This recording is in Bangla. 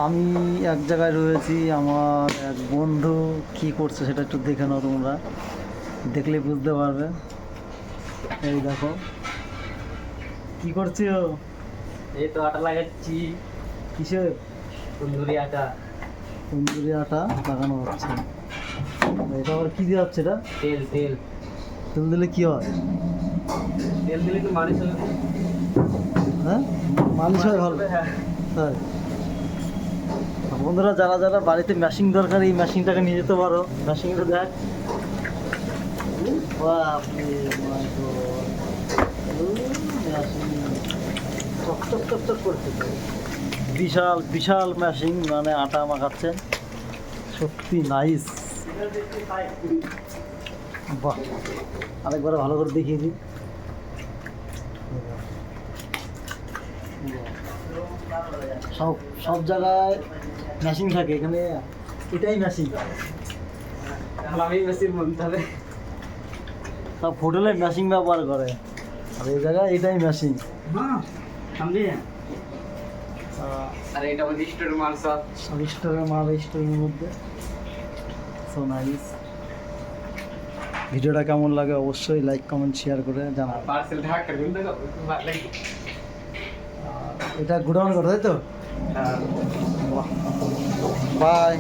আমি এক জায়গায় রয়েছি, আমার এক বন্ধু কি করছে সেটা একটু দেখে নাও, তোমরা দেখলে বুঝতে পারবে। এই দেখো কি করছি ও। এই তো আটা লাগাচ্ছি। কিসের? তন্দুরি আটা। তন্দুরি আটা লাগানো হচ্ছে। এটা আবার কি দেওয়া হচ্ছে? এটা তেল তেল তেল দিলে কি হয়? তেল দিলে একটু মালিশ হবে। হ্যাঁ, মালিশ হয় ভালো। হ্যাঁ। তাই বন্ধুরা, যারা যারা বাড়িতে মেশিন দরকার এই মেশিনটাকে নিয়ে যেতে পারো। মেশিনটা দেখ, বাপরে my God! মেশিন চকচক চকচক করছে তো। বিশাল বিশাল মেশিন, মানে আটা মাখাচ্ছেন, সত্যি নাইস। বাহ, আরেকবার ভালো করে দেখিয়ে দিই। সব সব জায়গায় মেশিন থাকে, এখানে এটাই মেশিন। আমি মেশিন বলতে হবে। সব হোটেলে মেশিন ব্যবহার করে, আর এই জায়গায় এটাই মেশিন। হ্যাঁ সামনে। আর এটা আমাদের স্টোর মাল সব। সব স্টোরের মাল, স্টোরের মধ্যে। So nice. ভিডিওটা কেমন লাগে অবশ্যই লাইক কমেন্ট শেয়ার করে জানাও। পার্সেল ঢাকা করবেন তো ভালো লাগে। এটা গুডাউন করে, তাই তো? হ্যাঁ। বাই।